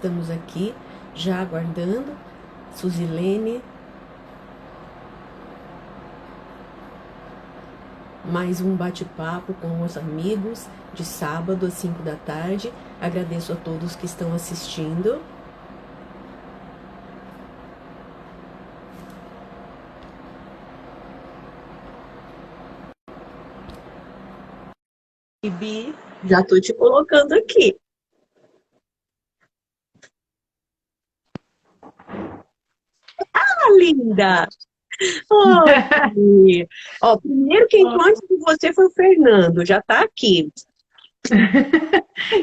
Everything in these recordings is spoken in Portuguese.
estamos aqui já aguardando Suzilene. Mais um bate-papo com os amigos de sábado às 5 da tarde. Agradeço a todos que estão assistindo. Bibi, já estou te colocando aqui. Ah, linda! Oi! Ó, primeiro que entrou antes de você foi o Fernando, já está aqui.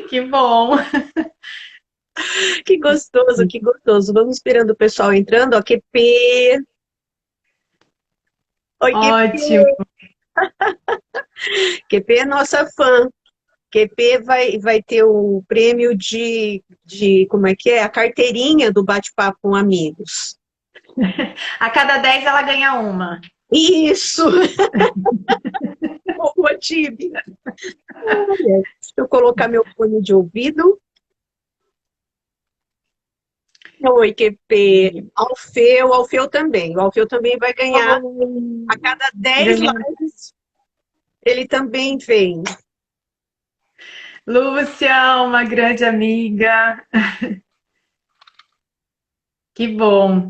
Que bom! Que gostoso, que gostoso. Vamos esperando o pessoal entrando, ó, QP. Oi, QP. Ótimo! QP é nossa fã. QP vai ter o prêmio de, como é que é? A carteirinha do bate-papo com amigos. A cada 10 ela ganha uma. Isso! Boa, Tibi. Deixa eu colocar meu fone de ouvido. Oi, QP. O Alfeu também. O Alfeu também vai ganhar. A cada 10 Ganha. lives, ele também vem. Lúcia, uma grande amiga. Que bom!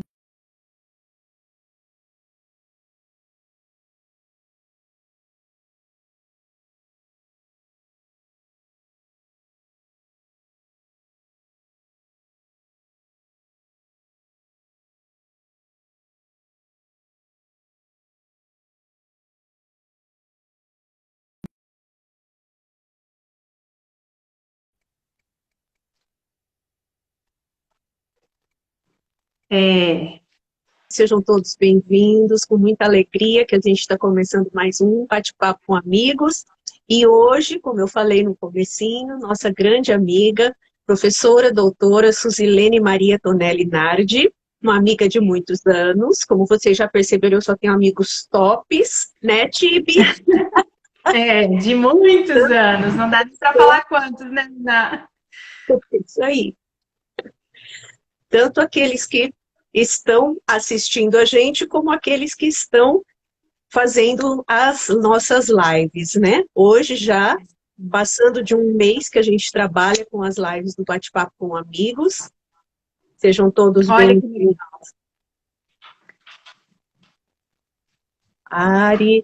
É, Sejam todos bem-vindos, com muita alegria que a gente está começando mais um bate-papo com amigos. E hoje, como eu falei no comecinho, nossa grande amiga, professora doutora Suzilene Maria Tonelli Nardi, uma amiga de muitos anos. Como vocês já perceberam, eu só tenho amigos tops, né, Tibi? de muitos anos, não dá para falar quantos, né? Isso aí. Tanto aqueles que estão assistindo a gente, como aqueles que estão fazendo as nossas lives, né? Hoje já, passando de um mês que a gente trabalha com as lives do Bate-Papo com Amigos. Sejam todos Olha que legal. bem-vindos. Ari,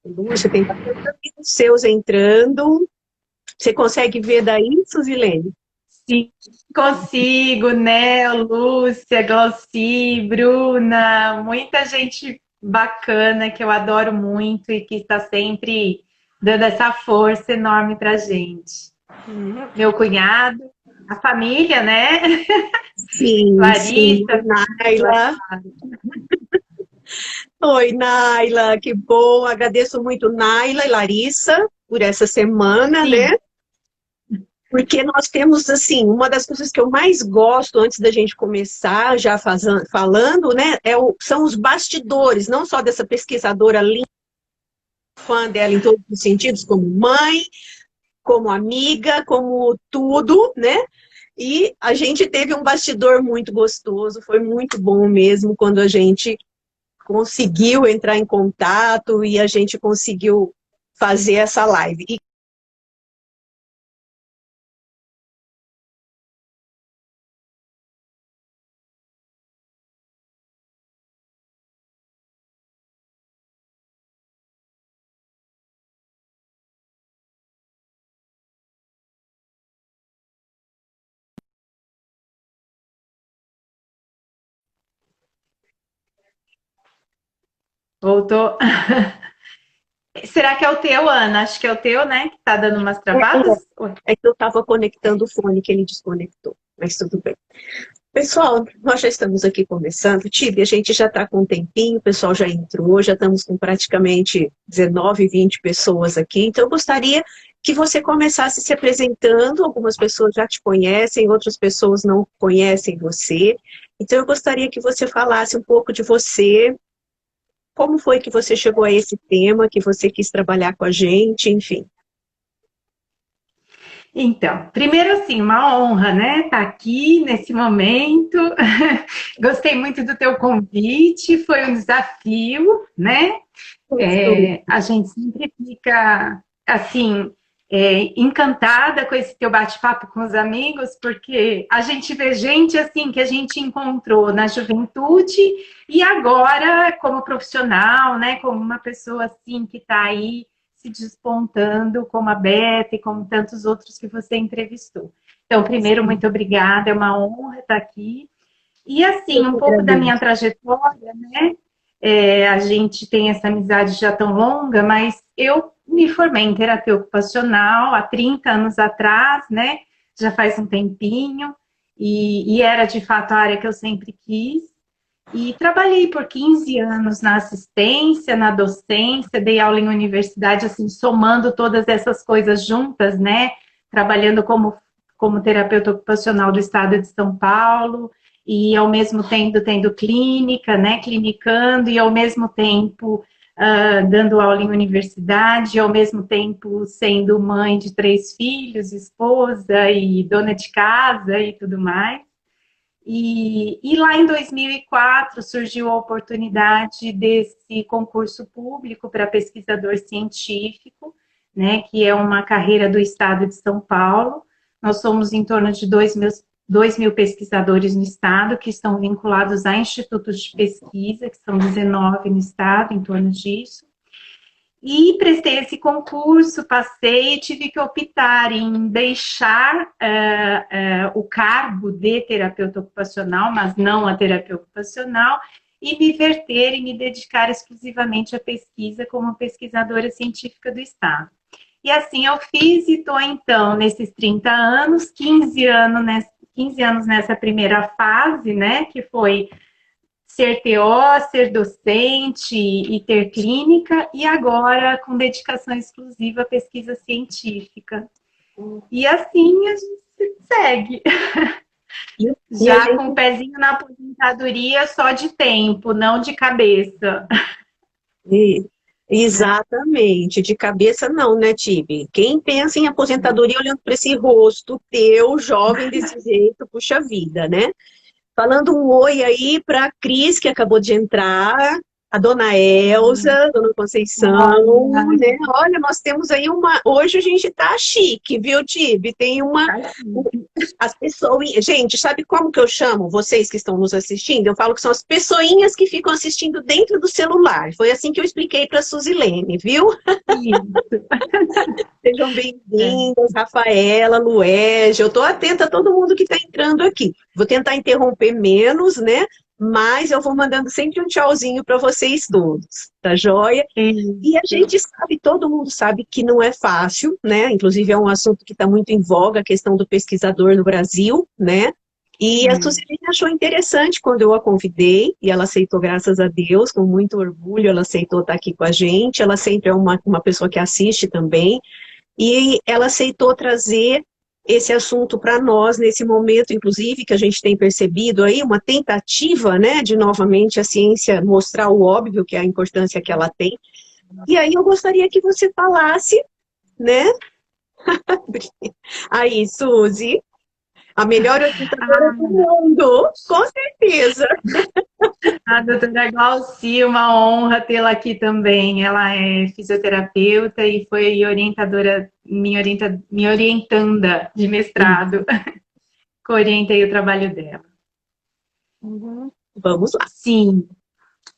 Lúcia, tem bastante amigos seus entrando. Você consegue ver daí, Suzilene? Sim, consigo, né? Lúcia, Glauci, Bruna, muita gente bacana que eu adoro muito e que está sempre dando essa força enorme pra gente. Meu cunhado, a família, né? Sim, sim. Larissa, Naila. Oi, Naila, que bom. Agradeço muito, Naila e Larissa, por essa semana, né? sim, Porque nós temos, assim, uma das coisas que eu mais gosto antes da gente começar já falando, né, são os bastidores, não só dessa pesquisadora linda, fã dela em todos os sentidos, como mãe, como amiga, como tudo, né? E a gente teve um bastidor muito gostoso, foi muito bom mesmo quando a gente conseguiu entrar em contato e a gente conseguiu fazer essa live. E voltou. Será que é o teu, Ana? Acho que é o teu, né? Que tá dando umas travadas? Oi. é que eu estava conectando o fone que ele desconectou, mas tudo bem. Pessoal, nós já estamos aqui começando. Tibi, a gente já está com um tempinho, o pessoal já entrou, já estamos com praticamente 19, 20 pessoas aqui. Então, eu gostaria que você começasse se apresentando. Algumas pessoas já te conhecem, outras pessoas não conhecem você. Então, eu gostaria que você falasse um pouco de você, como foi que você chegou a esse tema, que você quis trabalhar com a gente, enfim. Então, primeiro assim, uma honra, né, estar aqui nesse momento. Gostei muito do teu convite, foi um desafio, né? A gente sempre fica, assim, encantada com esse teu bate-papo com os amigos, porque a gente vê gente, assim, que a gente encontrou na juventude e agora como profissional, né, como uma pessoa, assim, que está aí se despontando, como a Beta e como tantos outros que você entrevistou. Então, primeiro, muito obrigada, é uma honra estar aqui. E, Eu assim, que um pouco da minha agradeço. trajetória, né? A gente tem essa amizade já tão longa, mas eu me formei em terapia ocupacional há 30 anos atrás, né? Já faz um tempinho, e era de fato a área que eu sempre quis. E trabalhei por 15 anos na assistência, na docência, dei aula em universidade, assim, somando todas essas coisas juntas, né? Trabalhando como terapeuta ocupacional do estado de São Paulo, e ao mesmo tempo tendo clínica, né? Clinicando, e ao mesmo tempo dando aula em universidade, e ao mesmo tempo sendo mãe de 3 filhos, esposa e dona de casa e tudo mais. E lá em 2004 surgiu a oportunidade desse concurso público para pesquisador científico, né, que é uma carreira do estado de São Paulo. Nós somos em torno de 2 mil pesquisadores no estado, que estão vinculados a institutos de pesquisa, que são 19 no estado, em torno disso. E prestei esse concurso, passei e tive que optar em deixar o cargo de terapeuta ocupacional, mas não a terapia ocupacional, e me verter e me dedicar exclusivamente à pesquisa como pesquisadora científica do Estado. E assim eu fiz e estou, então, nesses 30 anos, 15 anos nessa primeira fase, né, que foi ser TO, ser docente e ter clínica, e agora com dedicação exclusiva à pesquisa científica. E assim a gente segue. E a Já com gente o pezinho na aposentadoria só de tempo, não de cabeça. E- Exatamente, de cabeça não, né, Tibi? Quem pensa em aposentadoria olhando para esse rosto teu, jovem desse jeito, puxa vida, né? Falando um oi aí para a Cris, que acabou de entrar, a dona Elza, dona Conceição, Olha, né? Olha, nós temos aí uma. Hoje a gente tá chique, viu, Tibi? Tem uma. As pessoas. Gente, sabe como que eu chamo vocês que estão nos assistindo? Eu falo que são as pessoinhas que ficam assistindo dentro do celular. Foi assim que eu expliquei para a Suzilene, viu? isso. Sejam bem-vindas, Rafaela, Luege. Eu estou atenta a todo mundo que está entrando aqui. Vou tentar interromper menos, né? Mas eu vou mandando sempre um tchauzinho para vocês todos, tá joia? E a gente sabe, todo mundo sabe que não é fácil, né? Inclusive é um assunto que está muito em voga, a questão do pesquisador no Brasil, né? E a Suzilene achou interessante quando eu a convidei, e ela aceitou, graças a Deus, com muito orgulho, ela aceitou estar aqui com a gente. Ela sempre é uma pessoa que assiste também, e ela aceitou trazer esse assunto para nós nesse momento, inclusive, que a gente tem percebido aí uma tentativa, né, de novamente a ciência mostrar o óbvio, que é a importância que ela tem. E aí eu gostaria que você falasse, né? Aí, Suzy, a melhor orientadora do mundo, com certeza. A doutora Glauci, uma honra tê-la aqui também. Ela é fisioterapeuta e foi orientadora, minha orientanda de mestrado. Orientei o trabalho dela. Vamos lá. Sim.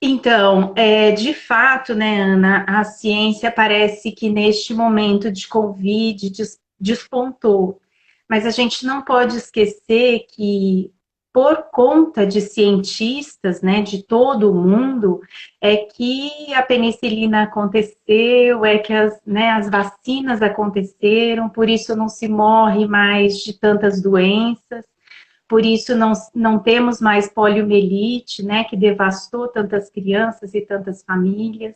Então, de fato, né, Ana, a ciência parece que neste momento de Covid despontou. Mas a gente não pode esquecer que, por conta de cientistas, né, de todo o mundo, é que a penicilina aconteceu, é que as vacinas aconteceram, por isso não se morre mais de tantas doenças. Por isso não temos mais poliomielite, né, que devastou tantas crianças e tantas famílias.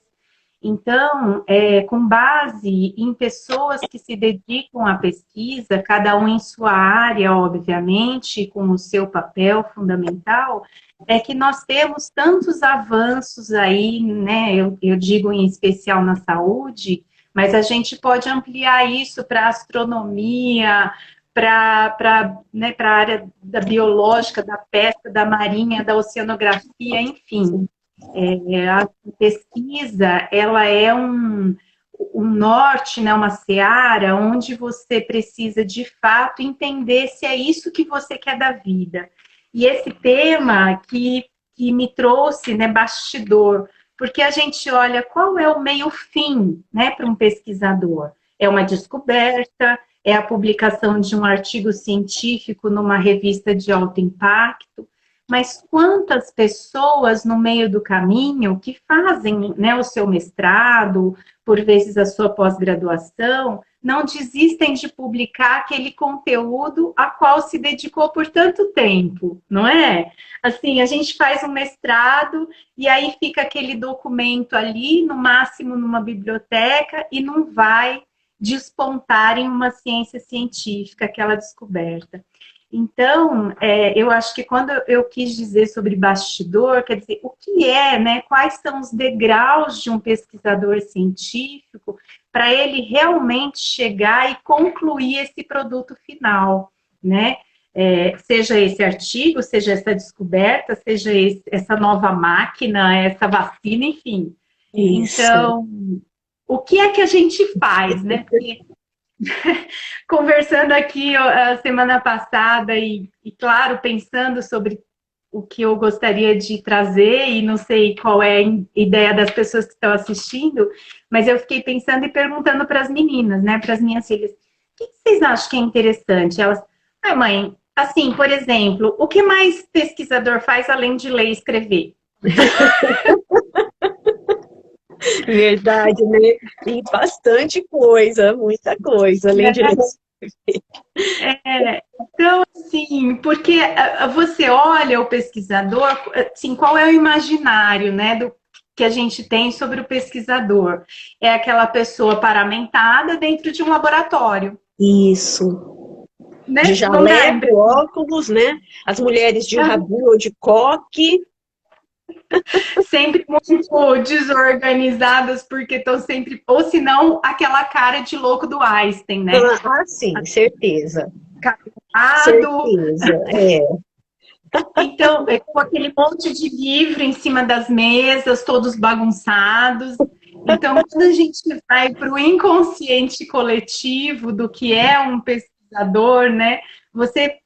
Então, com base em pessoas que se dedicam à pesquisa, cada um em sua área, obviamente, com o seu papel fundamental, é que nós temos tantos avanços aí, né, eu digo em especial na saúde, Mas a gente pode ampliar isso para astronomia, para né, a área da biológica, da pesca, da marinha, da oceanografia, enfim. A pesquisa, ela é um norte, né, uma seara, onde você precisa, de fato, entender se é isso que você quer da vida. E esse tema que me trouxe, né, bastidor, porque a gente olha qual é o meio-fim, né, para um pesquisador. É uma descoberta, é a publicação de um artigo científico numa revista de alto impacto, mas quantas pessoas no meio do caminho que fazem, né, o seu mestrado, por vezes a sua pós-graduação, não desistem de publicar aquele conteúdo a qual se dedicou por tanto tempo, não é? Assim, a gente faz um mestrado e aí fica aquele documento ali, no máximo numa biblioteca, e não vai despontar em uma ciência científica, aquela descoberta. Então, eu acho que quando eu quis dizer sobre bastidor, quer dizer, o que é, né? Quais são os degraus de um pesquisador científico para ele realmente chegar e concluir esse produto final, né? Seja esse artigo, seja essa descoberta, seja essa nova máquina, essa vacina, enfim. Isso. Então, o que é que a gente faz, né? Porque conversando aqui a semana passada claro, pensando sobre o que eu gostaria de trazer e não sei qual é a ideia das pessoas que estão assistindo, mas eu fiquei pensando e perguntando para as meninas, né, para as minhas filhas, o que vocês acham que é interessante? Elas, mãe, assim, por exemplo, o que mais pesquisador faz além de ler e escrever? Verdade, né? E bastante coisa, muita coisa, além de Então, assim, porque você olha o pesquisador, assim, qual é o imaginário, né, do que a gente tem sobre o pesquisador? É aquela pessoa paramentada dentro de um laboratório. Isso. Né? De jaleco, óculos, né? As mulheres de rabu ou de coque. Sempre muito desorganizadas, porque estão sempre... Ou se não, aquela cara de louco do Einstein, né? Ah, sim, certeza. Certeza, é. Então, com aquele monte de livro em cima das mesas, todos bagunçados. Então, quando a gente vai para o inconsciente coletivo do que é um pesquisador, né? Você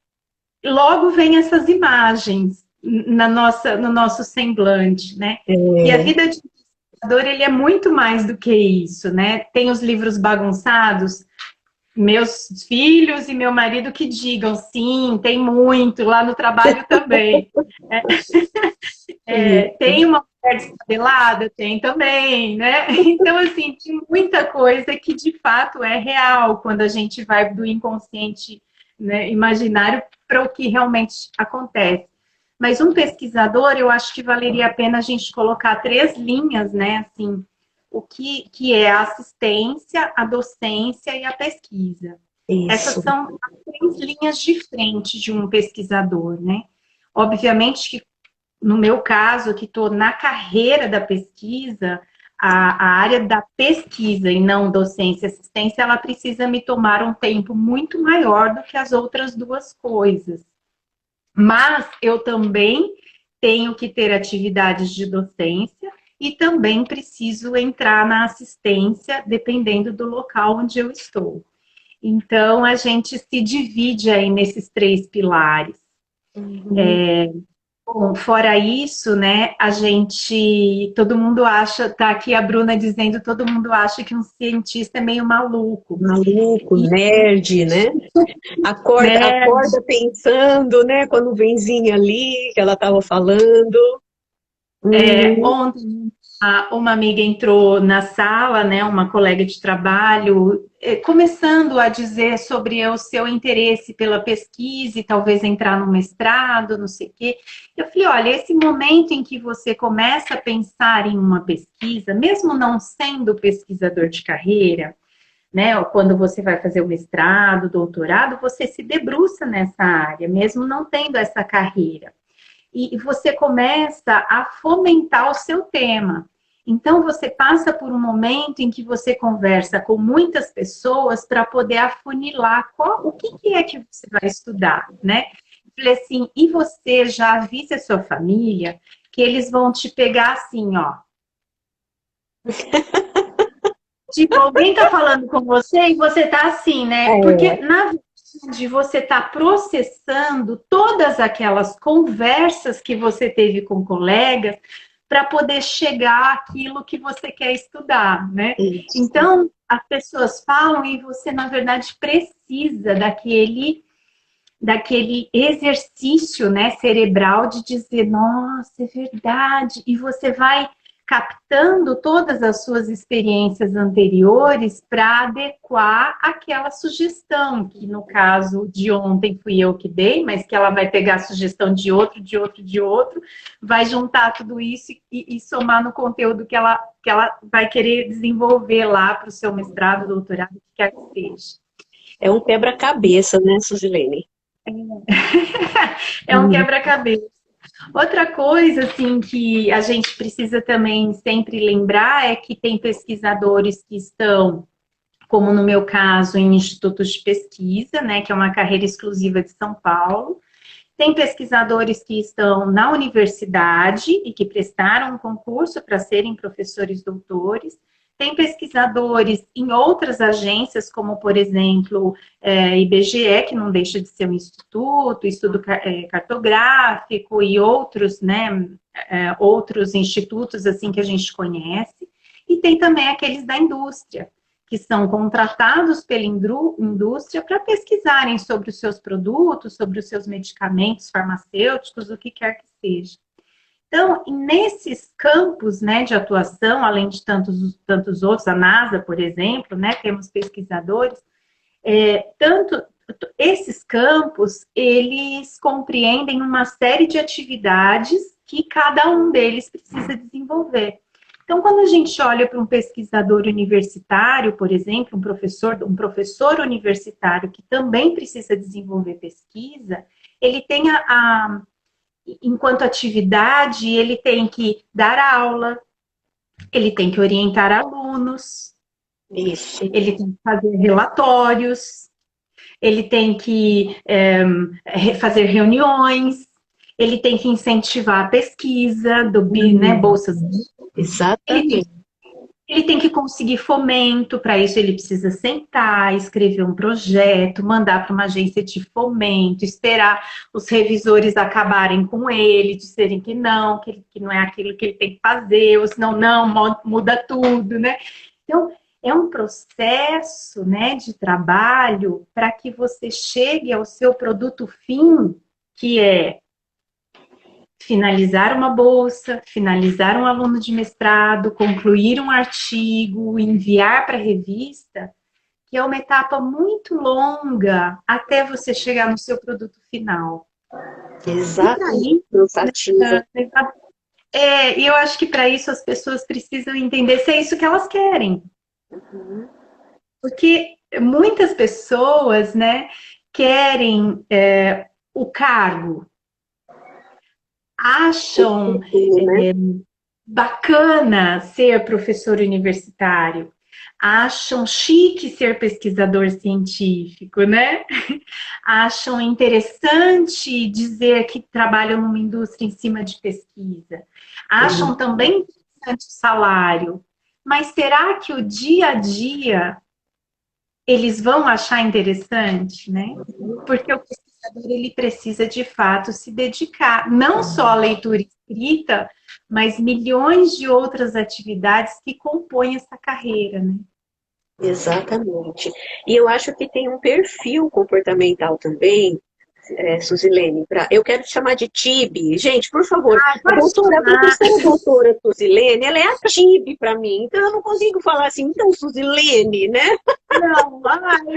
logo vem essas imagens no nosso semblante, né? E a vida de pesquisador, ele é muito mais do que isso, né? Tem os livros bagunçados, meus filhos e meu marido que digam, sim, tem muito, lá no trabalho também. Tem uma mulher descabelada? Tem também, né? Então, assim, tem muita coisa que de fato é real quando a gente vai do inconsciente, né, imaginário para o que realmente acontece. Mas um pesquisador, eu acho que valeria a pena a gente colocar 3 linhas, né, assim, o que é a assistência, a docência e a pesquisa. Isso. Essas são as 3 linhas de frente de um pesquisador, né? Obviamente que, no meu caso, que estou na carreira da pesquisa, a área da pesquisa e não docência e assistência, ela precisa me tomar um tempo muito maior do que as outras 2 coisas. Mas eu também tenho que ter atividades de docência e também preciso entrar na assistência, dependendo do local onde eu estou. Então, a gente se divide aí nesses 3 pilares. Bom, fora isso, né, todo mundo acha, tá aqui a Bruna dizendo, todo mundo acha que um cientista é meio maluco. Maluco, nerd, né? Acorda pensando, né? Com a nuvenzinha ali que ela estava falando. Ontem, uma amiga entrou na sala, né, uma colega de trabalho, começando a dizer sobre o seu interesse pela pesquisa e talvez entrar no mestrado, não sei o quê. Eu falei, olha, esse momento em que você começa a pensar em uma pesquisa, mesmo não sendo pesquisador de carreira, né, ou quando você vai fazer o mestrado, doutorado, você se debruça nessa área, mesmo não tendo essa carreira. E você começa a fomentar o seu tema. Então, você passa por um momento em que você conversa com muitas pessoas para poder afunilar o que é que você vai estudar, né? Falei assim, e você já avisa a sua família que eles vão te pegar assim, ó. Tipo, alguém tá falando com você e você tá assim, né? Porque, na verdade, você tá processando todas aquelas conversas que você teve com colegas para poder chegar àquilo que você quer estudar, né? Isso. Então, as pessoas falam e você, na verdade, precisa daquele exercício, né, cerebral de dizer, nossa, é verdade, e você vai captando todas as suas experiências anteriores para adequar aquela sugestão, que no caso de ontem fui eu que dei, mas que ela vai pegar a sugestão de outro, de outro, de outro, vai juntar tudo isso e somar no conteúdo que ela vai querer desenvolver lá para o seu mestrado, doutorado, o que quer que seja. É um quebra-cabeça, né, Suzilene? É um quebra-cabeça. Outra coisa, assim, que a gente precisa também sempre lembrar é que tem pesquisadores que estão, como no meu caso, em institutos de pesquisa, né, que é uma carreira exclusiva de São Paulo. Tem pesquisadores que estão na universidade e que prestaram um concurso para serem professores doutores. Tem pesquisadores em outras agências, como, por exemplo, IBGE, que não deixa de ser um instituto, estudo cartográfico e outros, né, outros institutos assim que a gente conhece. E tem também aqueles da indústria, que são contratados pela indústria para pesquisarem sobre os seus produtos, sobre os seus medicamentos farmacêuticos, o que quer que seja. Então, nesses campos, né, de atuação, além de tantos outros, a NASA, por exemplo, né, temos pesquisadores, esses campos, eles compreendem uma série de atividades que cada um deles precisa desenvolver. Então, quando a gente olha para um pesquisador universitário, por exemplo, um professor universitário que também precisa desenvolver pesquisa, ele tem enquanto atividade, ele tem que dar aula, ele tem que orientar alunos, Isso. ele tem que fazer relatórios, ele tem que fazer reuniões, ele tem que incentivar a pesquisa, né, bolsas. Exatamente. Ele tem que conseguir fomento, para isso ele precisa sentar, escrever um projeto, mandar para uma agência de fomento, esperar os revisores acabarem com ele, dizerem que não é aquilo que ele tem que fazer, ou senão não, muda tudo, né? Então, é um processo, né, de trabalho para que você chegue ao seu produto fim, que é finalizar uma bolsa, finalizar um aluno de mestrado, concluir um artigo, enviar para a revista, que é uma etapa muito longa até você chegar no seu produto final. Exatamente. E eu acho que para isso as pessoas precisam entender se é isso que elas querem. Porque muitas pessoas, né, querem o cargo, acham bacana ser professor universitário, acham chique ser pesquisador científico, né? Acham interessante dizer que trabalham numa indústria em cima de pesquisa. Acham também interessante o salário. Mas será que o dia a dia eles vão achar interessante, né? Porque o pesquisador ele precisa de fato se dedicar não só à leitura escrita, mas milhões de outras atividades que compõem essa carreira, né? Exatamente. E eu acho que tem um perfil comportamental também, Suzilene, eu quero te chamar de Tibi. Gente, por favor, a professora doutora Suzilene, ela é a Tibi para mim, então eu não consigo falar assim, então Suzilene, né? Não,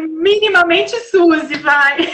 minimamente Suzy, vai.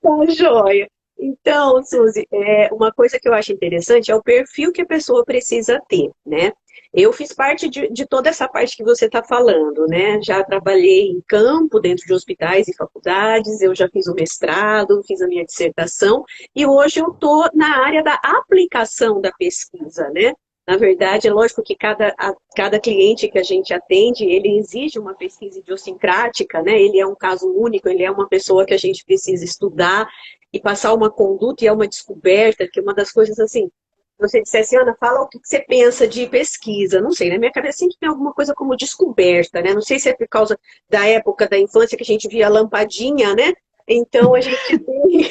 Tá joia. Então, Suzy, uma coisa que eu acho interessante é o perfil que a pessoa precisa ter, né? Eu fiz parte de toda essa parte que você está falando, né? Já trabalhei em campo, dentro de hospitais e faculdades, eu já fiz o mestrado, fiz a minha dissertação, e hoje eu estou na área da aplicação da pesquisa, né? Na verdade, é lógico que cada cliente que a gente atende, ele exige uma pesquisa idiosincrática, né? Ele é um caso único, ele é uma pessoa que a gente precisa estudar e passar uma conduta e é uma descoberta, que é uma das coisas assim, você dissesse, Ana, fala o que você pensa de pesquisa. Não sei, na minha cabeça sempre tem alguma coisa como descoberta, né? Não sei se é por causa da época da infância que a gente via a lampadinha, né? Então a gente tem.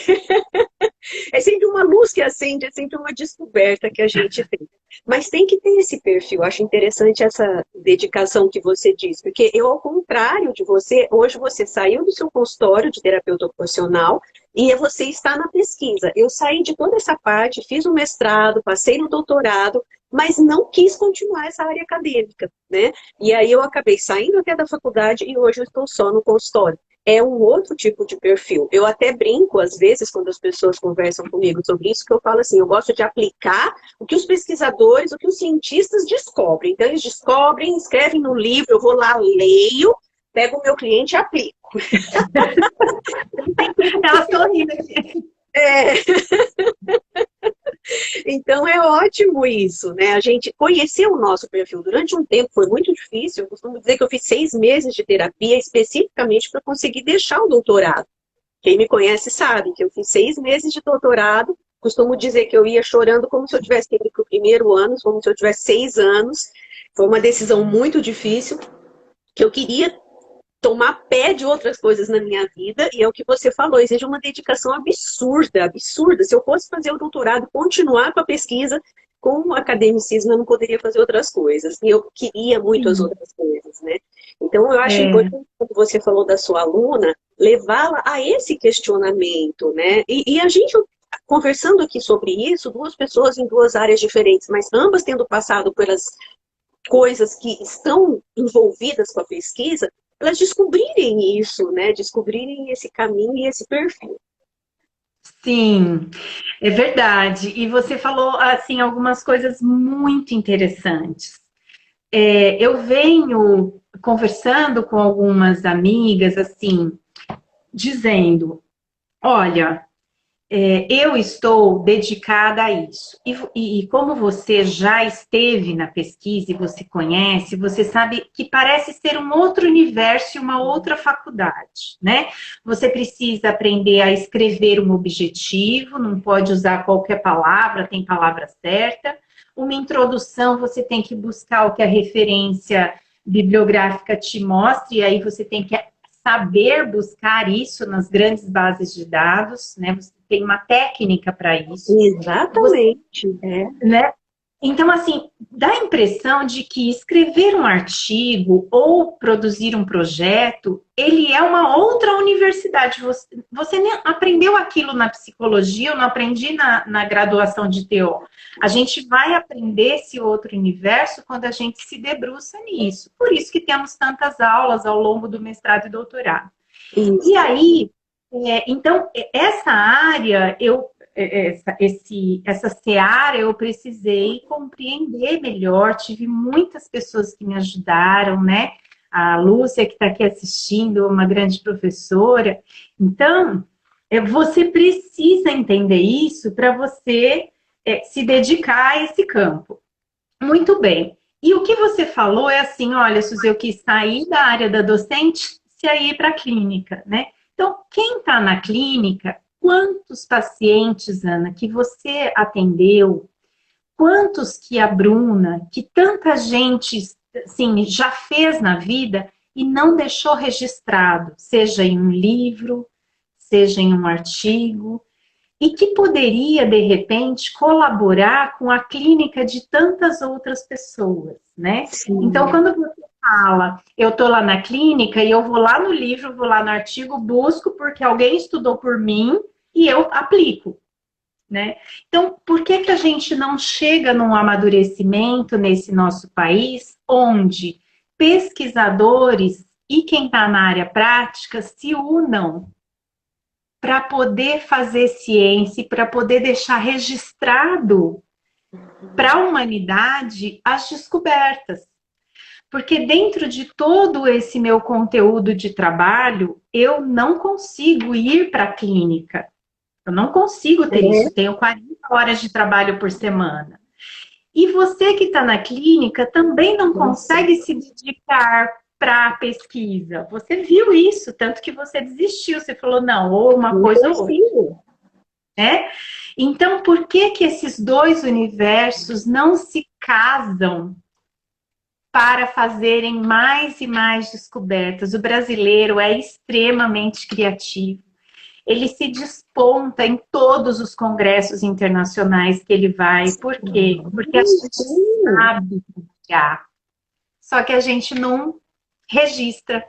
É sempre uma luz que acende, é sempre uma descoberta que a gente tem. Mas tem que ter esse perfil. Acho interessante essa dedicação que você diz, porque eu, ao contrário de você, hoje você saiu do seu consultório de terapeuta ocupacional e você está na pesquisa. Eu saí de toda essa parte, fiz o mestrado, passei no doutorado, mas não quis continuar essa área acadêmica, né? E aí eu acabei saindo até da faculdade e hoje eu estou só no consultório. É um outro tipo de perfil. Eu até brinco, às vezes, quando as pessoas conversam comigo sobre isso, que eu falo assim, eu gosto de aplicar o que os pesquisadores, o que os cientistas descobrem. Então, eles descobrem, escrevem no livro, eu vou lá, leio, pego o meu cliente e aplico. Elas estão rindo aqui. É. Então é ótimo isso, né? A gente conhecer o nosso perfil durante um tempo foi muito difícil. Eu costumo dizer que eu fiz 6 meses de terapia especificamente para conseguir deixar o doutorado. Quem me conhece sabe que eu fiz 6 meses de doutorado. Costumo dizer que eu ia chorando como se eu tivesse ido para o primeiro ano, como se eu tivesse 6 anos. Foi uma decisão muito difícil, que eu queria tomar pé de outras coisas na minha vida, e é o que você falou, exige uma dedicação absurda, absurda. Se eu fosse fazer o doutorado, continuar com a pesquisa, com o academicismo, eu não poderia fazer outras coisas. E eu queria muito as Sim. outras coisas, né? Então, eu acho É, importante, quando você falou da sua aluna, levá-la a esse questionamento, né? E a gente, conversando aqui sobre isso, duas pessoas em duas áreas diferentes, mas ambas tendo passado pelas coisas que estão envolvidas com a pesquisa, elas descobrirem isso, né? Descobrirem esse caminho e esse perfil. sim, é verdade. E você falou assim algumas coisas muito interessantes. Eu venho conversando com algumas amigas assim, dizendo, olha, eu estou dedicada a isso. E como você já esteve na pesquisa e você conhece, você sabe que parece ser um outro universo e uma outra faculdade, né? Você precisa aprender a escrever um objetivo, não pode usar qualquer palavra, tem palavra certa. Uma introdução, você tem que buscar o que a referência bibliográfica te mostra, e aí você tem que saber buscar isso nas grandes bases de dados, né? Você tem uma técnica para isso. Exatamente. Né? Então, assim, dá a impressão de que escrever um artigo ou produzir um projeto, ele é uma outra universidade. Você nem aprendeu aquilo na psicologia, eu não aprendi na graduação de TO. A gente vai aprender esse outro universo quando a gente se debruça nisso. Por isso que temos tantas aulas ao longo do mestrado e doutorado. E Isso. aí, então, essa área, essa seara eu precisei compreender melhor, tive muitas pessoas que me ajudaram, né? A Lúcia, que está aqui assistindo, uma grande professora. Então, você precisa entender isso para você se dedicar a esse campo. Muito bem. E o que você falou é assim, olha, Suzy, eu quis sair da área da docente e ir para a clínica, né? Então, quem está na clínica, quantos pacientes, Ana, que você atendeu, quantos que a Bruna, que tanta gente, assim, já fez na vida e não deixou registrado, seja em um livro, seja em um artigo, e que poderia, de repente, colaborar com a clínica de tantas outras pessoas, né? Então, Sim. quando você fala, eu estou lá na clínica e eu vou lá no livro, vou lá no artigo, busco porque alguém estudou por mim e eu aplico, né? Então, por que que a gente não chega num amadurecimento nesse nosso país, onde pesquisadores e quem está na área prática se unam para poder fazer ciência, para poder deixar registrado para a humanidade as descobertas. Porque dentro de todo esse meu conteúdo de trabalho, eu não consigo ir para a clínica. Eu não consigo ter isso. É. Tenho 40 horas de trabalho por semana. E você que está na clínica também não consegue se dedicar para a pesquisa. Você viu isso, tanto que você desistiu. Você falou, não, ou uma Não coisa ou outra. consigo. Né? Então, por que que esses dois universos não se casam para fazerem mais e mais descobertas? O brasileiro é extremamente criativo. Ele se desponta em todos os congressos internacionais que ele vai. Por quê? Porque a gente sabe criar, só que a gente não registra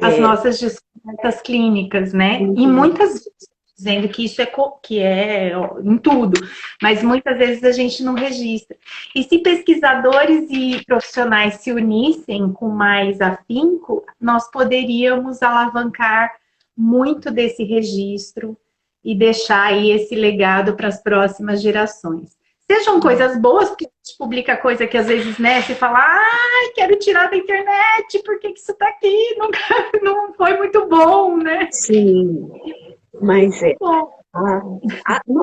as nossas descobertas clínicas, né? E muitas vezes dizendo que isso é em tudo, mas muitas vezes a gente não registra. E se pesquisadores e profissionais se unissem com mais afinco, nós poderíamos alavancar muito desse registro e deixar aí esse legado para as próximas gerações. Sejam coisas boas, porque a gente publica coisa que às vezes, né, se fala, ai, quero tirar da internet, por que isso está aqui? Nunca, não foi muito bom, né? Sim, mas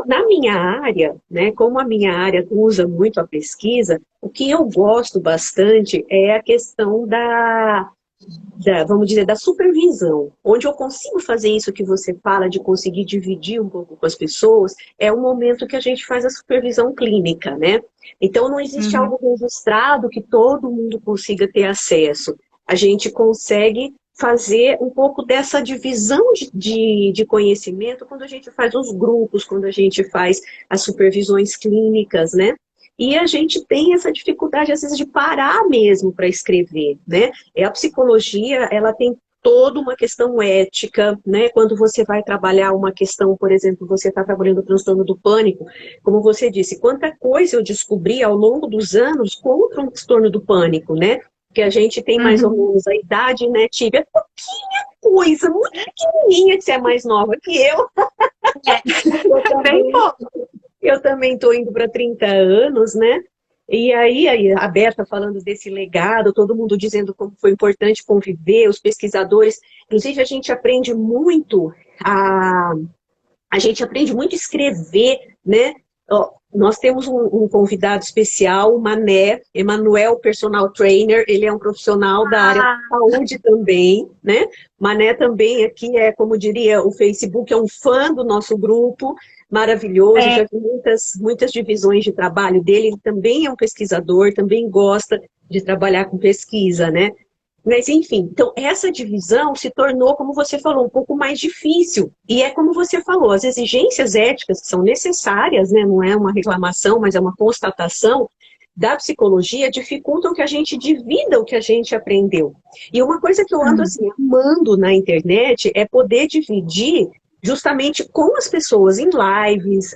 na minha área, né, como a minha área usa muito a pesquisa, o que eu gosto bastante é a questão vamos dizer, da supervisão, onde eu consigo fazer isso que você fala, de conseguir dividir um pouco com as pessoas, é o momento que a gente faz a supervisão clínica, né? Então não existe algo registrado que todo mundo consiga ter acesso. A gente consegue fazer um pouco dessa divisão de conhecimento quando a gente faz os grupos, quando a gente faz as supervisões clínicas, né? E a gente tem essa dificuldade, às vezes, de parar mesmo para escrever, né? A psicologia, ela tem toda uma questão ética, né? Quando você vai trabalhar uma questão, por exemplo, você está trabalhando o transtorno do pânico, como você disse, quanta coisa eu descobri ao longo dos anos com o transtorno do pânico, né? Que a gente tem mais ou menos a idade, né, Tíbia? Pouquinha coisa, muito pequenininha, que você é mais nova que eu. Eu também estou indo para 30 anos, né? E aí, a Berta falando desse legado, todo mundo dizendo como foi importante conviver, os pesquisadores. Inclusive, a gente aprende muito a gente aprende muito a escrever, né? Nós temos um convidado especial, o Mané, Emanuel, personal trainer, ele é um profissional da área da saúde também, né? Mané também aqui como diria o Facebook, é um fã do nosso grupo, maravilhoso, já vi muitas divisões de trabalho dele, ele também é um pesquisador, também gosta de trabalhar com pesquisa, né? Mas, enfim, então essa divisão se tornou, como você falou, um pouco mais difícil. E é como você falou, as exigências éticas que são necessárias, né, não é uma reclamação, mas é uma constatação da psicologia, dificultam que a gente divida o que a gente aprendeu. E uma coisa que eu ando assim, amando na internet é poder dividir justamente com as pessoas em lives,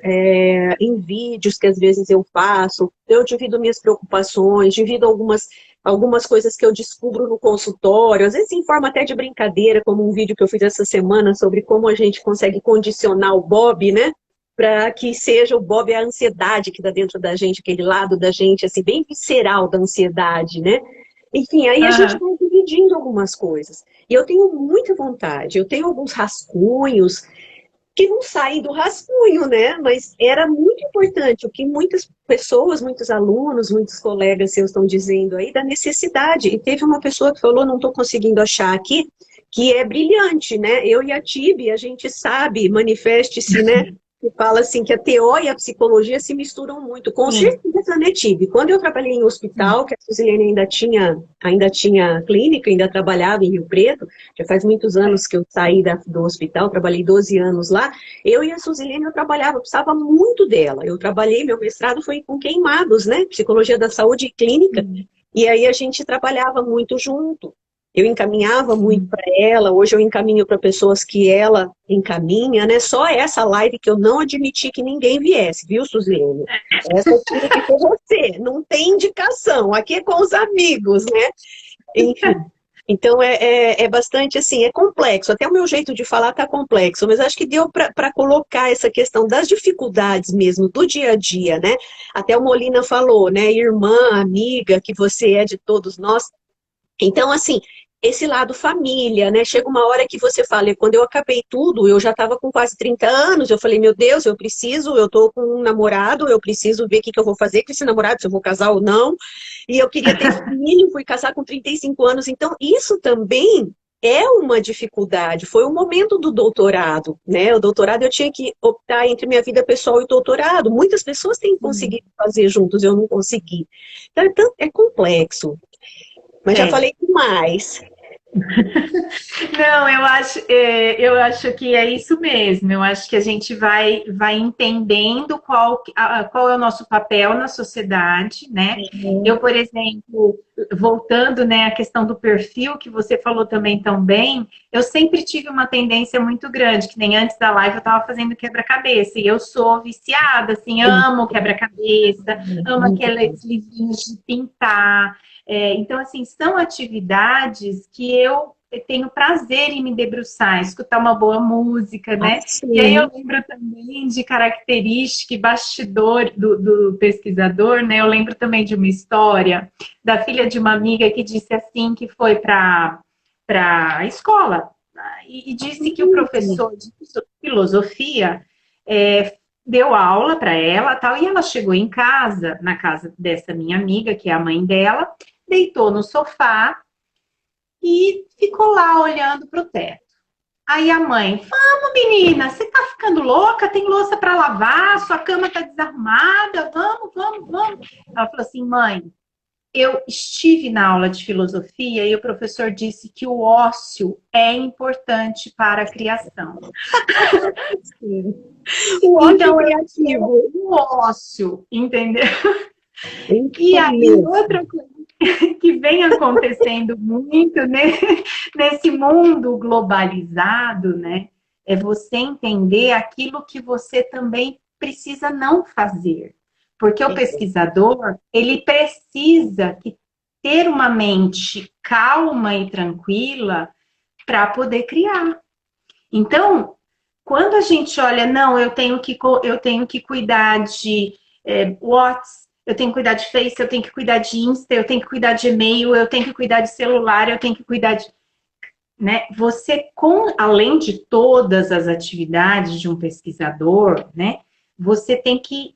em vídeos que às vezes eu faço, eu divido minhas preocupações, divido algumas coisas que eu descubro no consultório, às vezes em forma até de brincadeira, como um vídeo que eu fiz essa semana sobre como a gente consegue condicionar o Bob, né? Para que seja o Bob a ansiedade que dá dentro da gente, aquele lado da gente, assim, bem visceral da ansiedade, né? Enfim, aí a gente vai dividindo algumas coisas. E eu tenho muita vontade, eu tenho alguns rascunhos que não saem do rascunho, né? Mas era muito importante o que muitas pessoas, muitos alunos, muitos colegas seus estão dizendo aí, da necessidade. E teve uma pessoa que falou, não estou conseguindo achar aqui, que é brilhante, né? Eu e a Tibi, a gente sabe, manifeste-se, né? Que fala assim que a TO e a psicologia se misturam muito. Com certeza, né, Tibi? Quando eu trabalhei em hospital, que a Suzilene ainda tinha clínica, ainda trabalhava em Rio Preto, já faz muitos anos que eu saí do hospital, trabalhei 12 anos lá, eu e a Suzilene eu trabalhava, eu precisava muito dela. Eu trabalhei, meu mestrado foi com queimados, né? Psicologia da saúde e clínica. E aí a gente trabalhava muito junto. Eu encaminhava muito para ela, hoje eu encaminho para pessoas que ela encaminha, né? Só essa live que eu não admiti que ninguém viesse, viu, Suzilene? Essa tinha que ser você, não tem indicação, aqui é com os amigos, né? Enfim, então é bastante assim, é complexo, até o meu jeito de falar tá complexo, mas acho que deu para colocar essa questão das dificuldades mesmo, do dia a dia, né? Até o Molina falou, né? Irmã, amiga, que você é de todos nós. Então, assim, esse lado família, né? Chega uma hora que você fala, quando eu acabei tudo, eu já estava com quase 30 anos, eu falei, meu Deus, eu tô com um namorado, eu preciso ver o que que eu vou fazer com esse namorado, se eu vou casar ou não, e eu queria ter filho, fui casar com 35 anos, então isso também é uma dificuldade, foi o momento do doutorado, né? O doutorado eu tinha que optar entre minha vida pessoal e doutorado, muitas pessoas têm conseguido fazer juntos, eu não consegui. Então é complexo, mas já falei demais. Não, eu acho que é isso mesmo. Eu acho que a gente vai entendendo qual é o nosso papel na sociedade, né? Eu, por exemplo, voltando, né, à questão do perfil que você falou também tão bem, eu sempre tive uma tendência muito grande, que nem antes da live eu estava fazendo quebra-cabeça, e eu sou viciada, assim, amo quebra-cabeça, amo aqueles livrinhos de pintar. Então, assim, são atividades que eu tenho prazer em me debruçar, escutar uma boa música, né? E aí eu lembro também de característica e bastidor do pesquisador, né? Eu lembro também de uma história da filha de uma amiga que disse assim, que foi para a escola e disse que o professor de filosofia deu aula para ela, tal, e ela chegou em casa, na casa dessa minha amiga, que é a mãe dela, deitou no sofá e ficou lá olhando para o teto. Aí a mãe, vamos menina, você tá ficando louca? Tem louça para lavar, sua cama tá desarrumada, vamos. Ela falou assim, mãe, eu estive na aula de filosofia e o professor disse que o ócio é importante para a criação. O ócio então, criativo. O ócio, entendeu? E aí, outra coisa que vem acontecendo muito, né, nesse mundo globalizado, né, é você entender aquilo que você também precisa não fazer. Porque o pesquisador, ele precisa ter uma mente calma e tranquila para poder criar. Então, quando a gente olha, não, eu tenho que cuidar de WhatsApp, eu tenho que cuidar de Face, eu tenho que cuidar de Insta, eu tenho que cuidar de e-mail, eu tenho que cuidar de celular, eu tenho que cuidar de... Né? Você, além de todas as atividades de um pesquisador, né, você tem que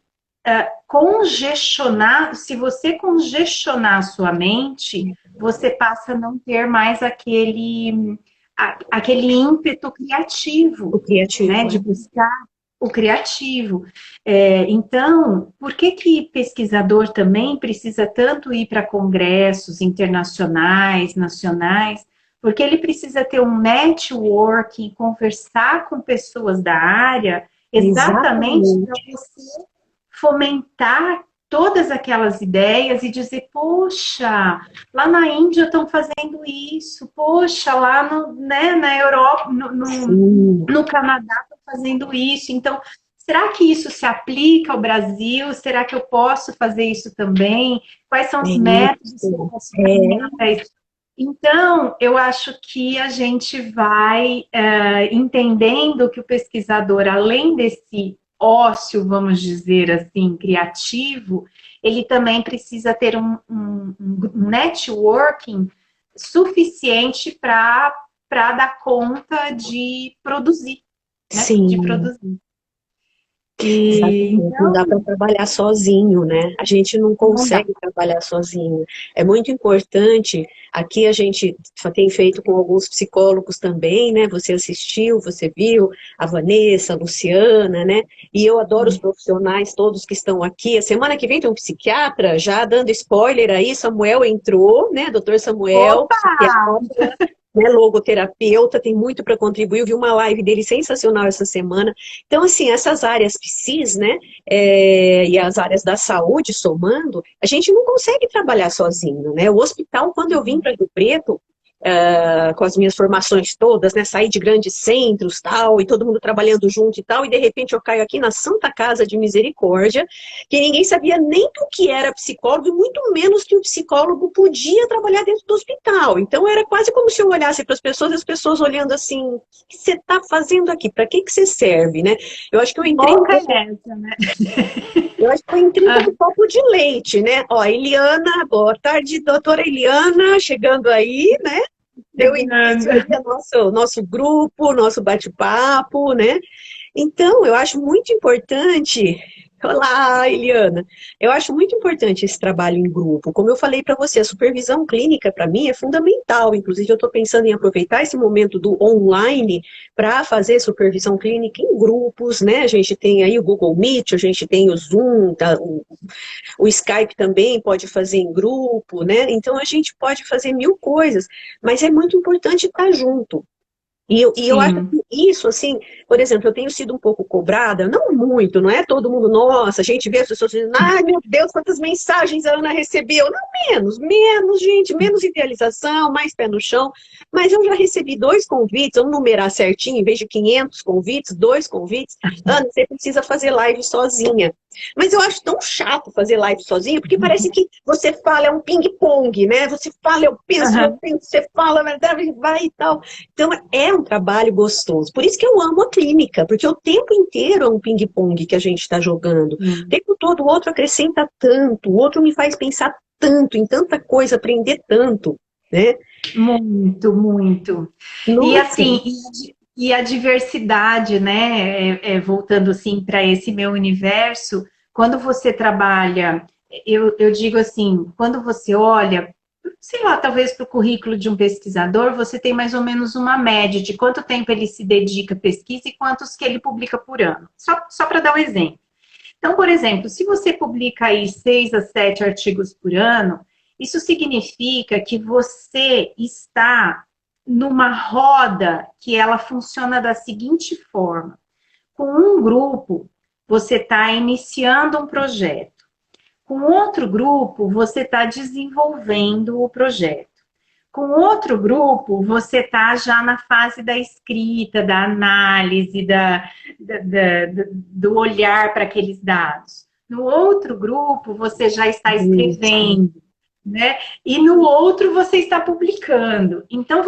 congestionar, se você congestionar a sua mente, você passa a não ter mais aquele ímpeto criativo, né, de buscar o criativo. Então, por que pesquisador também precisa tanto ir para congressos internacionais, nacionais? Porque ele precisa ter um networking, conversar com pessoas da área, exatamente para você fomentar todas aquelas ideias e dizer, poxa, lá na Índia estão fazendo isso, poxa, lá na Europa, no Canadá estão fazendo isso. Então, será que isso se aplica ao Brasil? Será que eu posso fazer isso também? Quais são os métodos que eu posso fazer? Então, eu acho que a gente vai entendendo que o pesquisador, além desse ócio, vamos dizer assim, criativo, ele também precisa ter um networking suficiente para dar conta de produzir. Né? Sim. De produzir. Então... Não dá para trabalhar sozinho, né? A gente não consegue trabalhar sozinho. É muito importante, aqui a gente tem feito com alguns psicólogos também, né? Você assistiu, você viu, a Vanessa, a Luciana, né? E eu adoro os profissionais todos que estão aqui. A semana que vem tem um psiquiatra, já dando spoiler aí, Samuel entrou, né? Doutor Samuel, psiquiatra, né, logoterapeuta, tem muito para contribuir. Eu vi uma live dele sensacional essa semana. Então, assim, essas áreas psis, né, e as áreas da saúde somando, a gente não consegue trabalhar sozinho, né? O hospital, quando eu vim para Rio Preto, com as minhas formações todas, né, saí de grandes centros, tal, e todo mundo trabalhando junto e tal, e de repente eu caio aqui na Santa Casa de Misericórdia, que ninguém sabia nem do que era psicólogo, e muito menos que o psicólogo podia trabalhar dentro do hospital. Então era quase como se eu olhasse para as pessoas olhando assim, o que você está fazendo aqui? Para que você serve, né? Eu acho que eu entrei... Eu acho que eu entrei com um copo de leite, né? Ó, Eliana, boa tarde, doutora Eliana, chegando aí, né? deu início aí ao nosso grupo, nosso bate-papo, né? Então, eu acho muito importante. Olá, Eliana. Eu acho muito importante esse trabalho em grupo. Como eu falei para você, a supervisão clínica para mim é fundamental. Inclusive, eu estou pensando em aproveitar esse momento do online para fazer supervisão clínica em grupos, né? A gente tem aí o Google Meet, a gente tem o Zoom, o Skype também pode fazer em grupo, né? Então, a gente pode fazer mil coisas, mas é muito importante estar junto. E eu acho Sim. que isso, assim, por exemplo, eu tenho sido um pouco cobrada, não muito, não é todo mundo, nossa, a gente vê as pessoas dizendo, ai meu Deus, quantas mensagens a Ana recebeu. Não, menos, gente, menos idealização, mais pé no chão. Mas eu já recebi 2 convites, vamos numerar certinho, em vez de 500 convites, 2 convites. Ana, você precisa fazer live sozinha. Mas eu acho tão chato fazer live sozinha, porque parece que você fala, é um ping-pong, né? Você fala, eu penso, Aham. você fala, vai e tal. Então, é um trabalho gostoso. Por isso que eu amo a clínica, porque o tempo inteiro é um ping-pong que a gente está jogando. O tempo todo o outro acrescenta tanto, o outro me faz pensar tanto, em tanta coisa, aprender tanto, né? Muito, muito. E Nossa, assim, e a diversidade, né? Voltando assim para esse meu universo, quando você trabalha, eu digo assim, quando você olha, sei lá, talvez para o currículo de um pesquisador, você tem mais ou menos uma média de quanto tempo ele se dedica à pesquisa e quantos que ele publica por ano. Só para dar um exemplo. Então, por exemplo, se você publica aí 6 a 7 artigos por ano, isso significa que você está numa roda que ela funciona da seguinte forma. Com um grupo, você está iniciando um projeto. Com outro grupo, você está desenvolvendo o projeto. Com outro grupo, você está já na fase da escrita, da análise, do olhar para aqueles dados. No outro grupo, você já está escrevendo, né? E no outro, você está publicando. Então,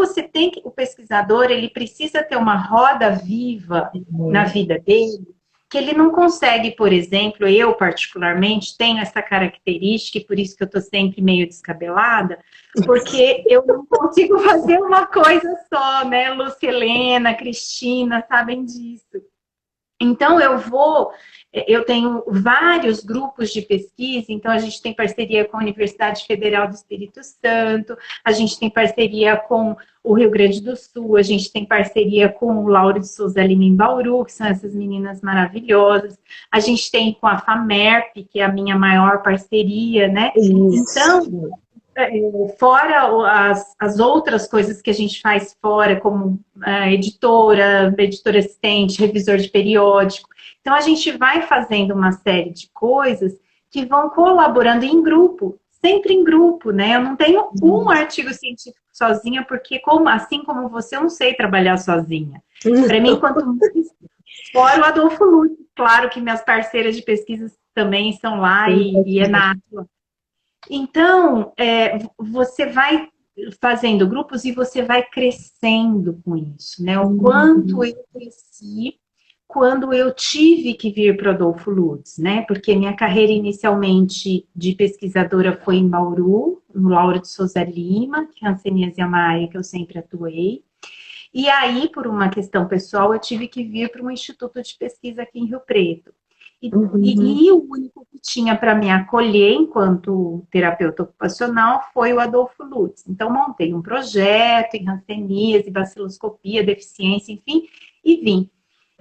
o pesquisador, ele precisa ter uma roda viva na vida dele, que ele não consegue, por exemplo, eu particularmente tenho essa característica, e por isso que eu estou sempre meio descabelada, porque eu não consigo fazer uma coisa só, né? Lúcia Helena, Cristina, sabem disso. Então, eu tenho vários grupos de pesquisa, então a gente tem parceria com a Universidade Federal do Espírito Santo, a gente tem parceria com o Rio Grande do Sul, a gente tem parceria com o Lauro de Souza Lima em Bauru, que são essas meninas maravilhosas, a gente tem com a FAMERP, que é a minha maior parceria, né? Então, fora as outras coisas que a gente faz fora, como editora assistente, revisor de periódico. Então, a gente vai fazendo uma série de coisas que vão colaborando em grupo, sempre em grupo, né? Eu não tenho um artigo científico sozinha, porque assim como você, eu não sei trabalhar sozinha. Para mim, quanto mais... Fora o Adolfo Lutz, claro que minhas parceiras de pesquisa também estão lá e é na Atlas. Então, você vai fazendo grupos e você vai crescendo com isso, né? O quanto eu cresci quando eu tive que vir para o Adolfo Lutz, né? Porque minha carreira inicialmente de pesquisadora foi em Bauru, no Lauro de Souza Lima, que é a hanseníase Maia, que eu sempre atuei. E aí, por uma questão pessoal, eu tive que vir para um instituto de pesquisa aqui em Rio Preto. E o único que tinha para me acolher enquanto terapeuta ocupacional foi o Adolfo Lutz. Então, montei um projeto em hanseníase, baciloscopia, deficiência, enfim, e vim.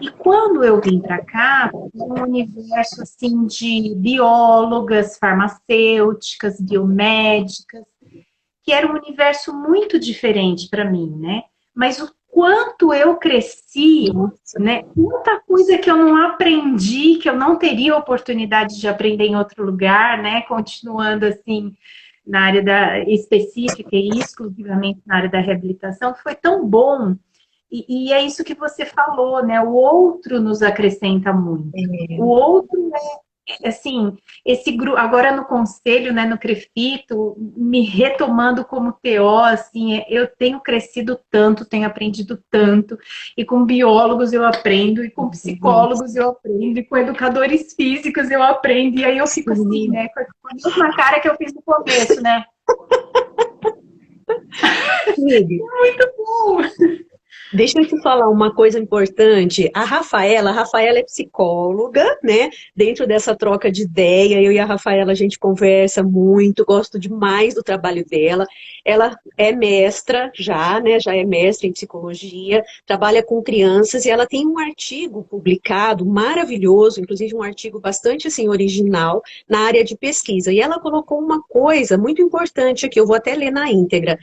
E quando eu vim para cá, um universo assim de biólogas, farmacêuticas, biomédicas, que era um universo muito diferente para mim, né? Mas o quanto eu cresci, né? Muita coisa que eu não aprendi, que eu não teria oportunidade de aprender em outro lugar, né? Continuando assim na área específica e exclusivamente na área da reabilitação, foi tão bom. E é isso que você falou, né? O outro nos acrescenta muito. O outro assim, esse grupo, agora no conselho, né, no CREFITO, me retomando como TO, assim, eu tenho crescido tanto, tenho aprendido tanto, e com biólogos eu aprendo, e com psicólogos eu aprendo, e com educadores físicos eu aprendo, e aí eu fico assim, né, com a mesma cara que eu fiz no começo, né? Miri, Muito bom! deixa eu te falar uma coisa importante. A Rafaela é psicóloga, né? Dentro dessa troca de ideia, eu e a Rafaela a gente conversa muito, gosto demais do trabalho dela. Ela é mestra já, né? Já é mestra em psicologia, trabalha com crianças e ela tem um artigo publicado maravilhoso, inclusive um artigo bastante assim original na área de pesquisa. E ela colocou uma coisa muito importante aqui, eu vou até ler na íntegra.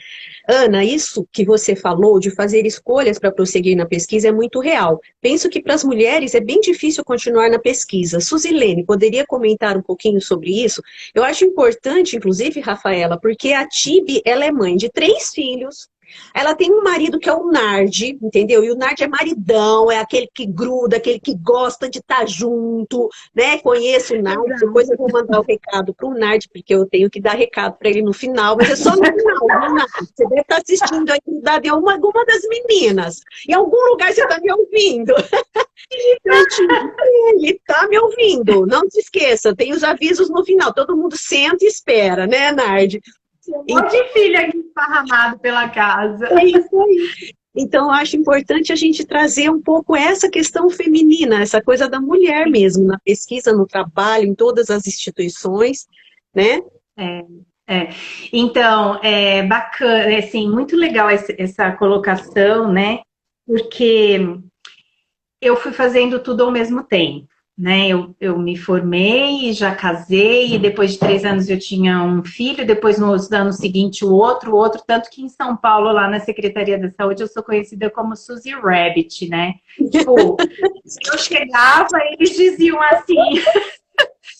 Ana, isso que você falou de fazer escolhas para prosseguir na pesquisa é muito real. Penso que para as mulheres é bem difícil continuar na pesquisa. Suzilene, poderia comentar um pouquinho sobre isso? Eu acho importante, inclusive, Rafaela, porque a Tibi, ela é mãe de 3 filhos. Ela tem um marido que é o Nardi, entendeu? E o Nardi é maridão, é aquele que gruda, aquele que gosta de estar junto, né? Conheço o Nardi, depois eu vou mandar o recado para o Nardi, porque eu tenho que dar recado para ele no final, mas é só no final, viu, Nardi? Você deve estar assistindo aí grudado em alguma das meninas. Em algum lugar você está me ouvindo. Ele está me ouvindo. Não se esqueça, tem os avisos no final. Todo mundo senta e espera, né, Nardi? Um monte de filho aqui esparramado pela casa. É isso aí. Então, eu acho importante a gente trazer um pouco essa questão feminina, essa coisa da mulher mesmo, na pesquisa, no trabalho, em todas as instituições, né? É. Então, é bacana, é, assim, muito legal essa colocação, né? Porque eu fui fazendo tudo ao mesmo tempo, né? Eu me formei, já casei, e depois de 3 anos eu tinha um filho, depois no ano seguinte o outro, tanto que em São Paulo, lá na Secretaria da Saúde, eu sou conhecida como Suzy Rabbit, né? Tipo, eu chegava, eles diziam assim,